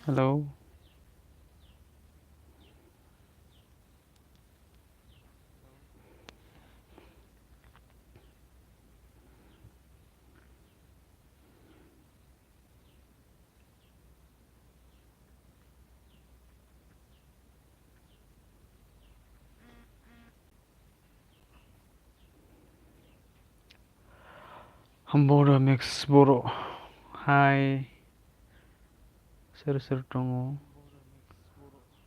Hello. बर' mix बर' हाय सोर सोर दङ?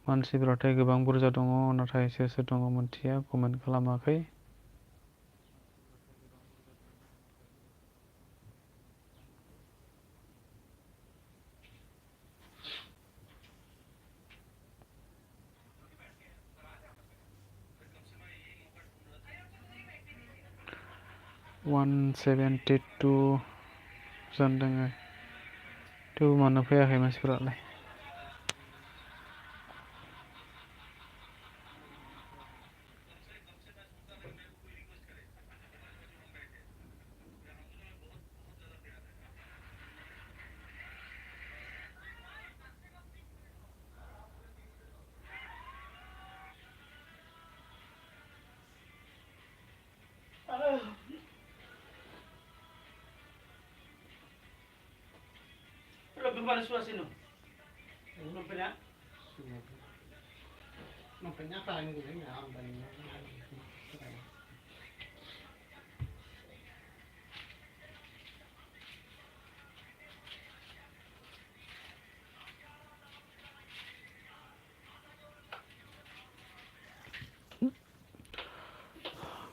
मानसिफोराथाय गोबां बुरजा दङ नाथाय सोर सोर दङ मोनथिया कमेन्ट खालामाखै। 172 जन दोङो थेवबो मानो फैयाखै मानसिफोरालाय?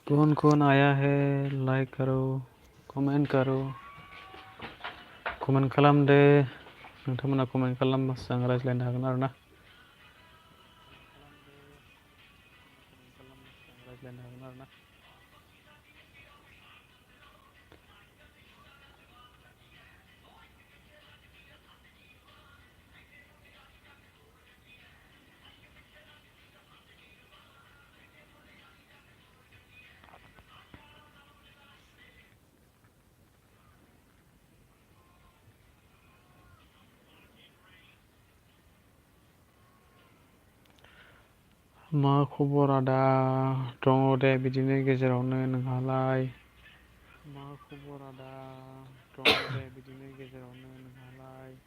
कौन कौन आया है लाइक करो कमेंट करो कमेंट खालामदो नोंथांमोना कमेंट खालामबासो आं रायज्लायनो हागोन आरो ना। मा खबर आदा? दङ दे बिदिनो गेजेरावनो, नोंहालाय? मा खबर आदा? दङ दे बिदिनो गेजेरावनो, नोंहालाय?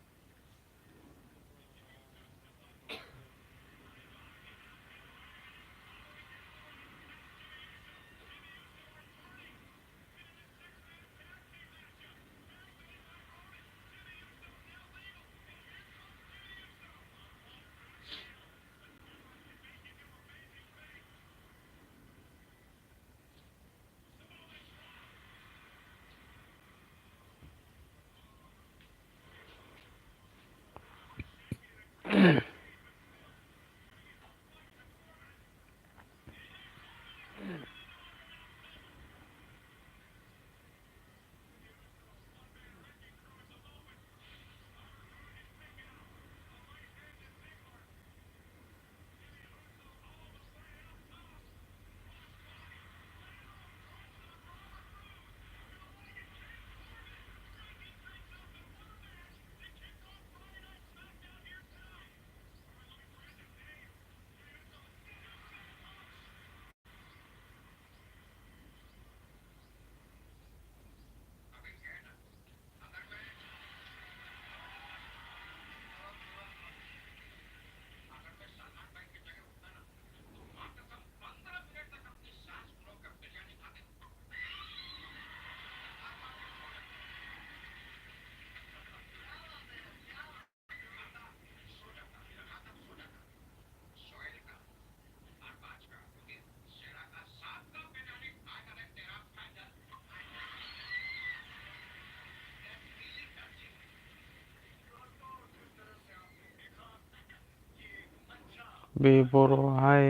बे बर' हाय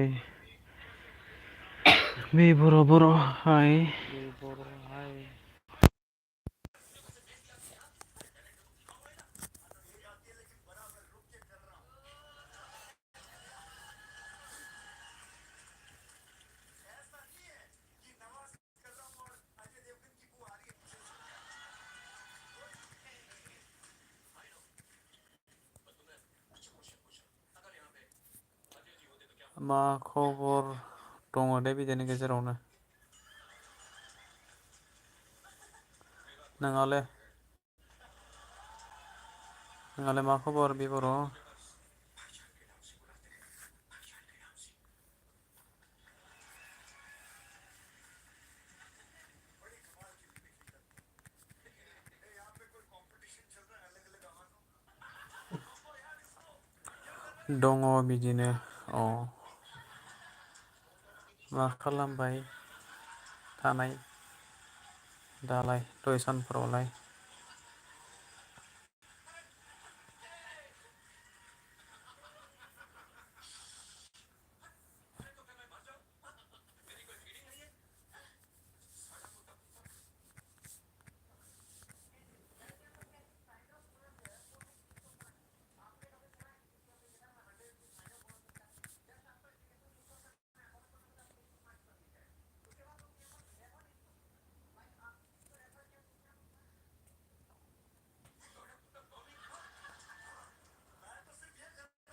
बे बर' हाय मा खबर दङ दे बिदिनि गेजेरावनो। नोंहालाय मा खबर बिबर'? दङ बिदिनो अ मा खालामबाय थानाय दालाय दय सानफोरावलाय?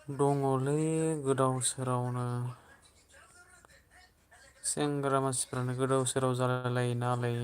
दङलै गोदाव सोरावनो। सेंग्रा मानसिफ्रानो गोदाव सोराव जालायलायो नालाय।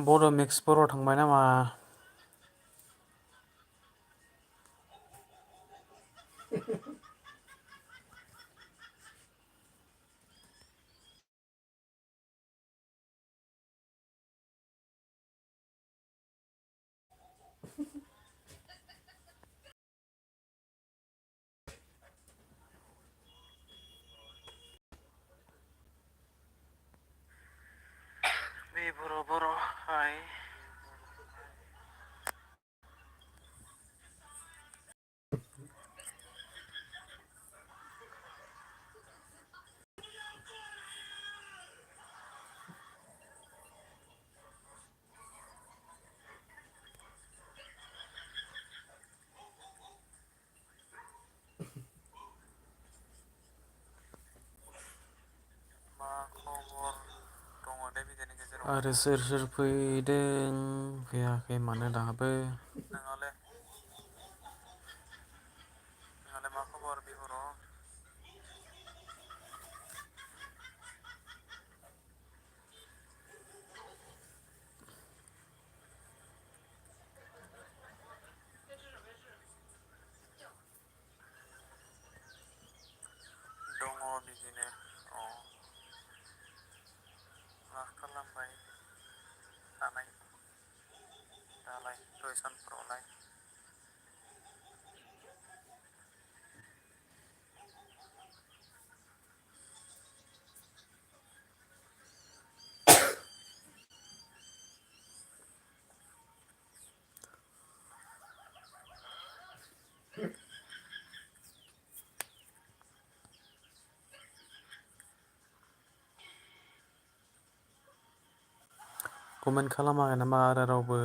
बर' मिक्सफोराव थांबाय नामा? बे बर' हाय मा खबर दङ दे बिदिनि गेजेराव आरो सोर सोर फैदों फैयाखै मानो दाबो। नोंहालाय मा खबर बिहर? दङ बिदिनो। अ मा खालामबाय थानाय दालाय दहाय सानफोरावलाय? कमेन्ट खालामाखै नामा आरो रावबो?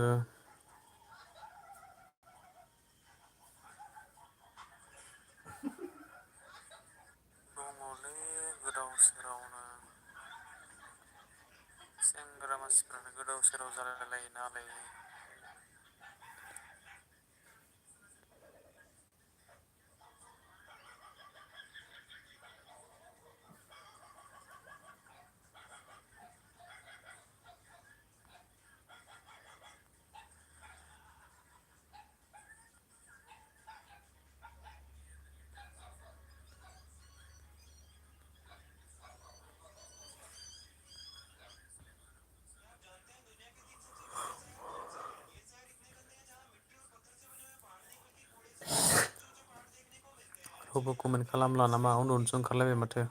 दङलै गोदाव सोरावनो। सेंग्रा मानसिफ्रानो गोदाव सोराव जालायलायो नालै। रावबो कमेन्ट खालामला नामा उन्दुनोसो ओंखारलायबाय माथो।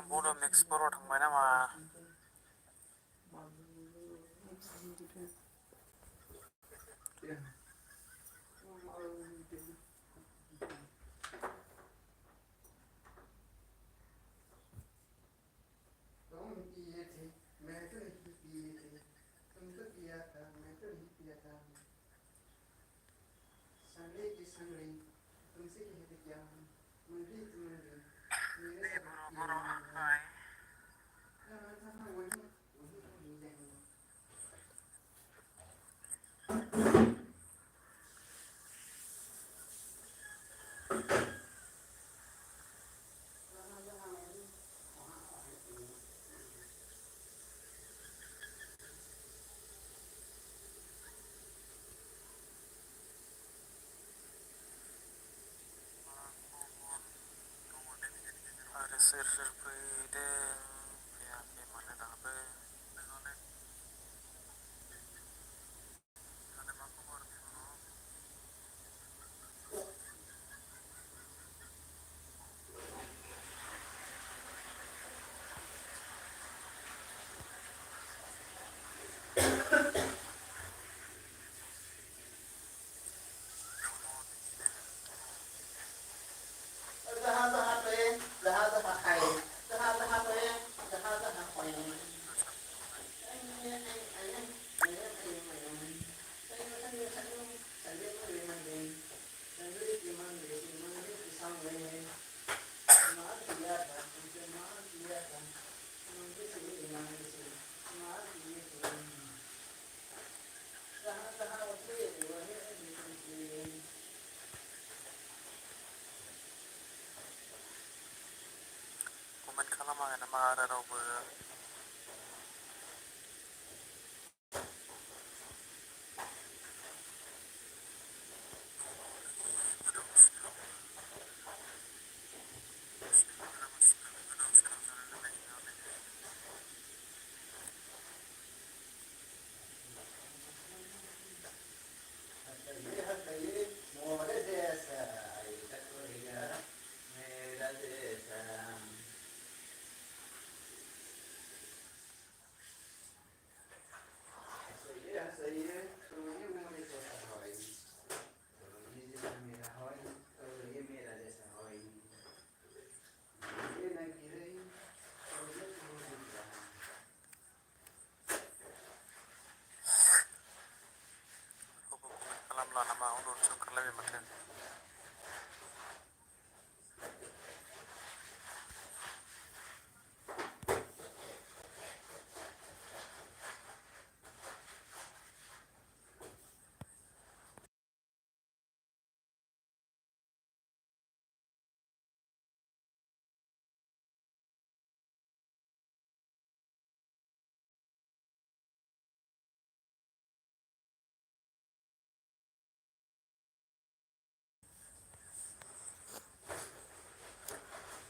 बड' मिक्स बर' थांबाय नामा? बर' हाय आरो सोर सोर फैदों फैयाखै मानो दाबो। नोंहालाय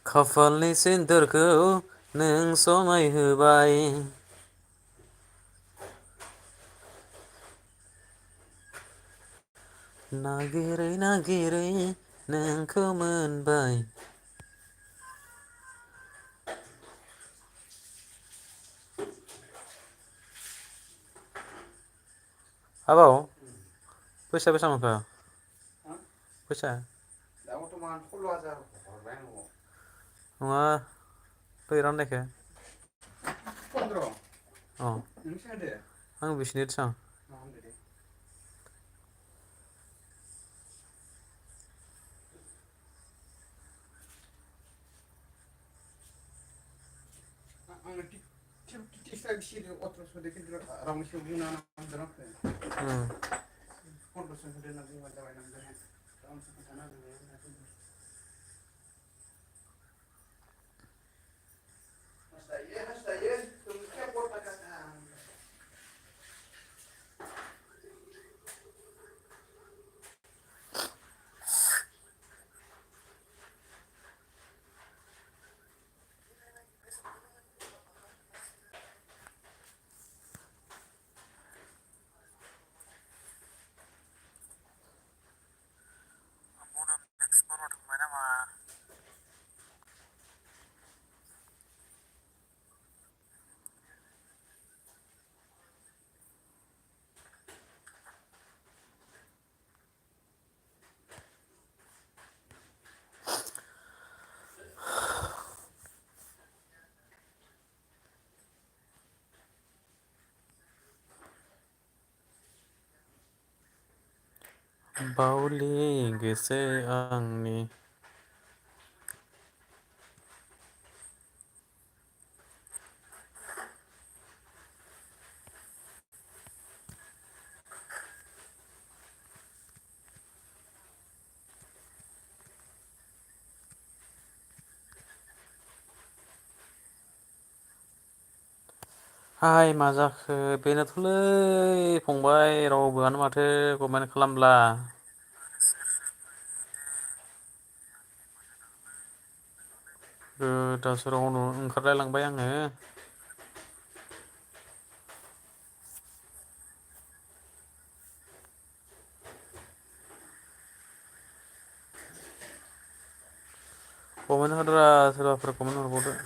खाफालनि सिन्दुरखौ नों समायहोबाय नागिरै नागिरै नोंखौ मोनबाय आबौ फैसा बेसां मोनखो फैसा दा बर्थमान 16,000 हरबाय आं नङा दहाय राननायखो 15 अ नों सोर होदो आं बिसिनो होदों आंनो टिक्सआ बिसिदो 1800 दे खिन्थु रावनिसिम बुंना होदों आंखो 1500 होदो होनना बुंबानो जाबाय नोंजों रावनिसिम खोन्थाना होदों हास्थायो ओंख्रिया गथा बावलि गोसो आंनि हाय मा जाखो बेनोथ'लै फंबाय रावबोआनो माथो कमेन्ट खालामला गोदाव सोराव ओंखारलायलांबाय आङो कमेन्ट होदोरा सोरबाफोर कमेन्ट हरबावदो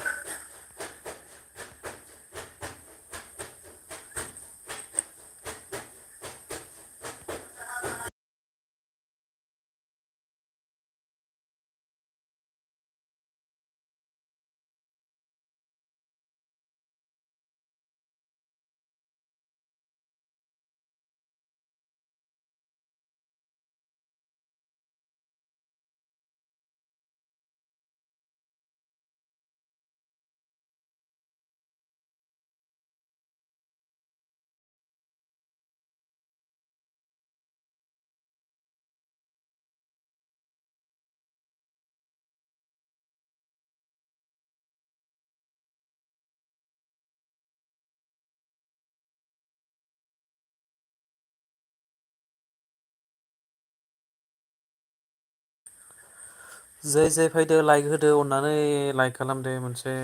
जै जै फैदो लाइक होदो अननानै लाइक खालामदो मोनसे।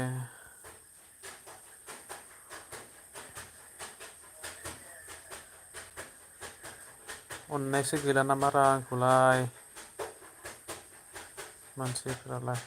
अननायसो गैला ना बारा आंखौलाय मानसिफोरालाय।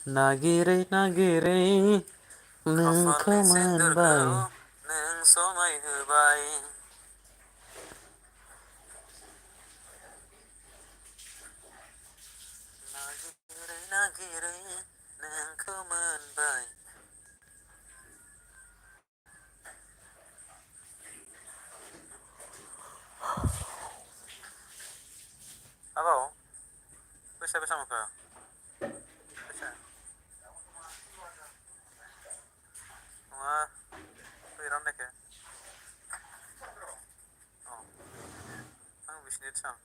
नागिरै नागिरै नोंखौ मोनबाय। नों समाय होबाय। नागिरै नागिरै नोंखौ मोनबाय। आबौ बेसे बेसे मोनखो? बेसे? नङा बै राननायखो। औ आं बिसिनि सों।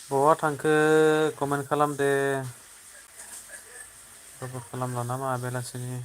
बहा थांखो कमेन्ट खालामदो। खबर खालामला नामा बेलासिनि?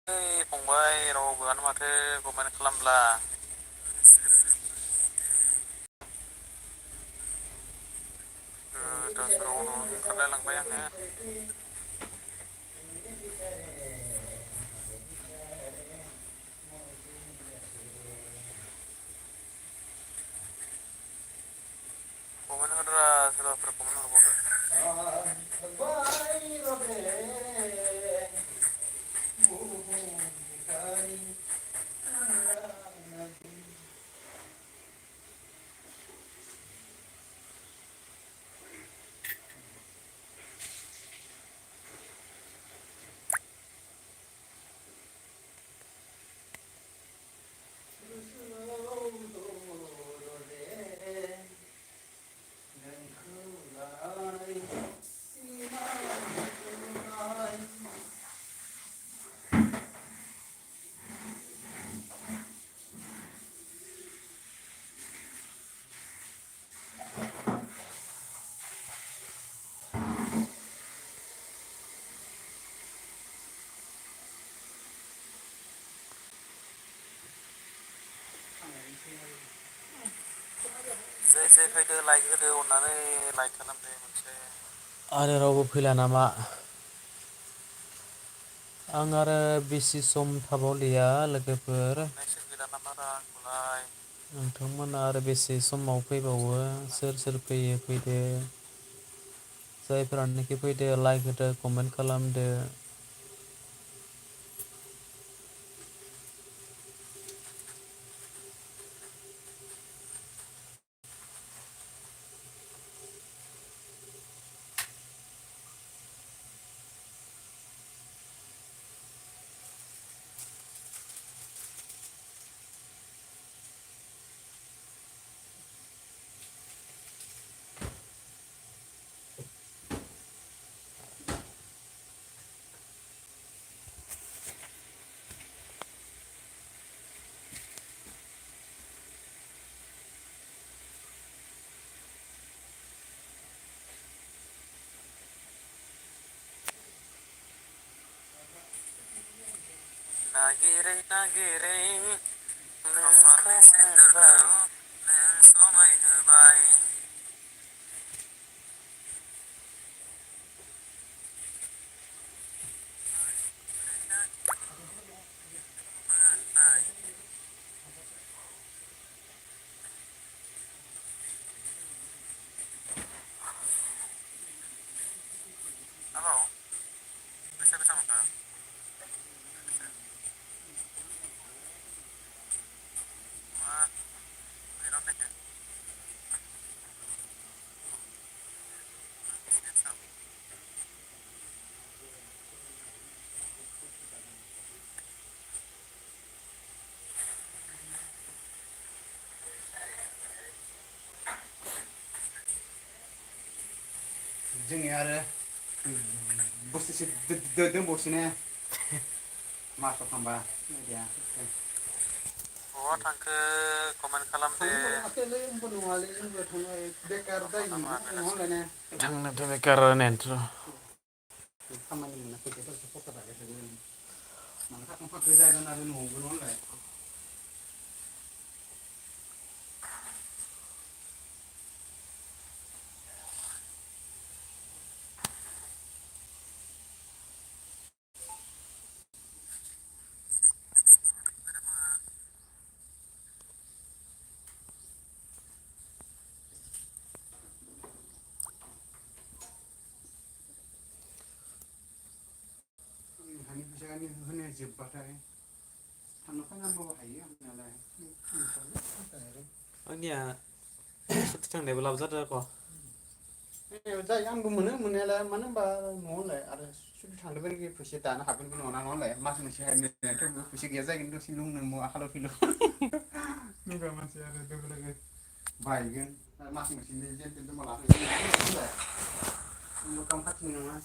ओइ फंबाय रावबोआनो माथो कमेन्ट खालामला। गोदाव सोरावनो ओंखारलायलांबाय आङो। कमेन्ट होदोरा सोरबाफोर कमेन्ट हरबावदो। जै जै फैदो लाइक होदो अननानै लाइक खालामदो मोनसे। आरो रावबो फैला नामा? आं आरो बेसि सम थाबावलिया लोगोफोर नोंथांमोना आरो बेसे समाव फैबावो सोर सोर फैयो फैदो जायफोरानोखि फैदो लाइक होदो कमेन्ट खालामदो नागिरै नागिरै नोंखौ मोनबाय नों समाय होबाय जोंनि आरो बोसोरसे दोनबावसैने मासाव थांबा बहा थांखो कमेन्ट खालामदो थांनोथ' बेकार होननायानोथ' खामानि मोना फैसाफोरसो खरसा थाखायो मानो थाथों फाखो जागोन आरो न'आवबो नङा होनलाय हानि फैसानि होनाया जोब्बाथाय थांनो फैनांगौ हायो हानायालाय आंनिया सुथि थांनायाबो लाब जादों आक' जायो आंबो मोनो मोननायालाय मानो होनबा न'आवलाय आरो सुथि थांदोंबा फैसा दानो हागोनबो नङा नालाय मास मोनसे फैसा गैया जागोन दसे लुंनो आखालाव फैल' नंगा मानसि आरो लोगो लोगो बायगोन मास मोनसेनि जेन थेन जमा लाखागोन इनकाम खाथिनि नङा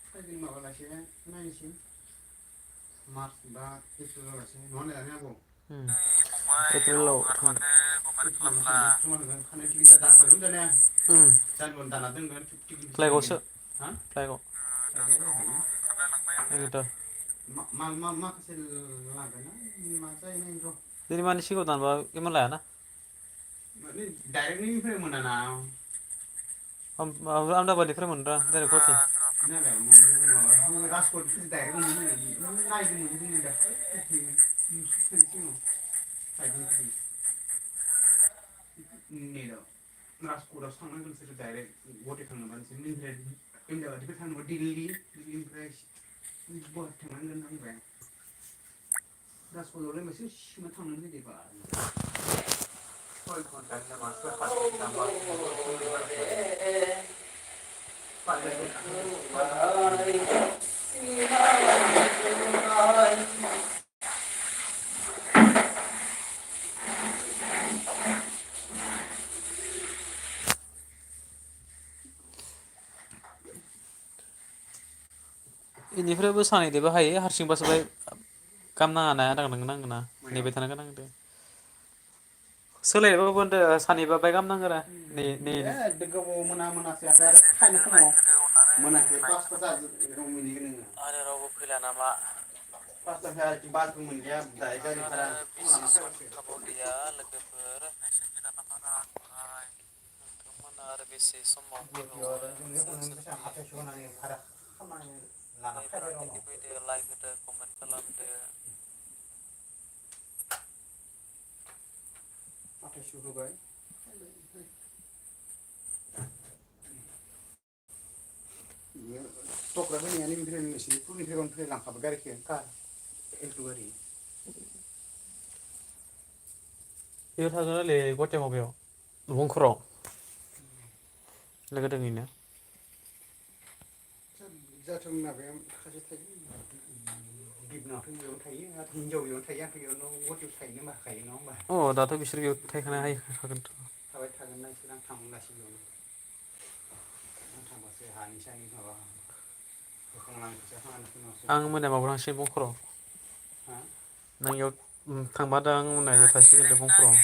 फैगोन माबालासे नायनोसै मार्च बा एप्रिलावलासे नङा होनलाय आब' एप्रिलाव थांनो खानाय टिकेटआ दानखागोन दानिया जानुवारियाव दानना दोनगोन फ्लाइटआवसो हा फ्लाइटआव बेनोथ' माखासे लागोन मा जायो नायनि र' जेनेबानि सिगाङाव दानबा इमान लायाना माने डाइरेक्टनिफ्राय मोनाना आहमेदाबादनिफ्राय मोनोरा डाइरेक्ट गुवाहाटि माबा राजकट डाइरेक्ट मोनो नायदोंमोन जोङो दाखालै राजकटआवसो थांनांगोन नोंसोरो डाइरेक्ट गुवाहाटि थांनोबा नोंसोर नैनिफ्राय आहमेदाबादनिफ्राय थांनोबा दिल्ली दिल्लीनिफ्राय गुवाहाटि थांनांगोन होनबाय राजकटआवलाय मासे सिङाव थांनानै फैदो बा सय घन्टानि नामा सय पास घन्टा बेनिफ्रायबो सानैजोंबो हायो हारसिंबासो बाय खालाम नाङा नांगोना नेबाय थानो गोनां जायो सोलायबाबो होनदो सानैबा बाय खालाम नांगोरा एद गोबाव मोनासै आरो फायनो समाव मोनाखै पासता जाजोबदों मोनहैगोन नोङो आरो रावबो फैला नामा पासतानिफ्राय बासबो मोनलिया डाइरेक्ट गारि भारा फुङाव लाना फैबासो लोगोफोर गुवाहाटियाव आरो जोंनि ओजों बेसेबां 2800 होनानै भारा खालामनानै लाना फैबाय रुमाव आथाइसस' होबाय टक्रा फैनायानो बेनिफ्राय नोंसिनि पुलनिफ्राय लांखाबाय गारिखौ कार एल्ट' गारि बेयाव थागोनलै गुवाहाटियाव माबायाव दंखराव लोगो दोङैनो जाथों माबाया सासे थायो बिबनाथ' बेयावनो थायो आरो हिनजाव बेयावनो थायो आंथ' बेयावनो गुवाहाटियाव थाहैनो होनबा थाखायो नङा होमबा अ दाथ' बिसोर बेयाव थाहैखानो हाखागोनथ' थाबाय थागोन ना इसोर आं थांब्लासो बेयावनो आं थांबासो हानिसै आंनि माबा होखांनानै फैसा खांनानै उनावसो आं मोनायाव माबायाव थांसै बंखराव हा नों इयाव थांबा दा आं मोनायाव थासिगोन दे बंखराव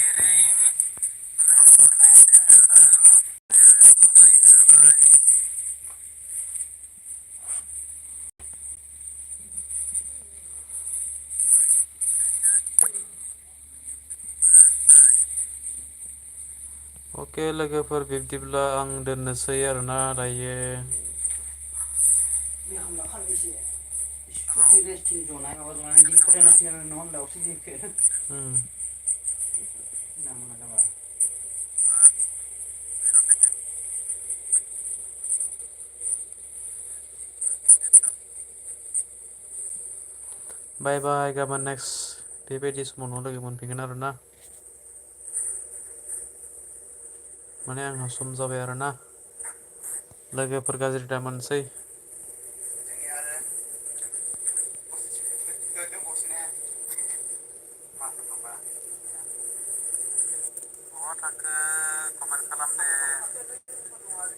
अके लोगोफोर बिब्दिब्ला आं दोननोसै आरोना दायो बे हामला खाननैसो सुथि रेस्टिं जनाय माबा जनाय दिन खथायनांसिगोन आरो नङा होमब्ला अक्सिजेनखौ ना मोना जाबा बाय बाय गाबोन नेक्स्ट बेबायदि समावनो लोगो मोनफिनगोन आरोना माने आंहा सम जाबाय आरोना लोगोफोर गाज्रि दा मोनसै जोंनिया आरो दंबावोसोने माथो माबा बहा थांखो कमेन्ट खालाम दे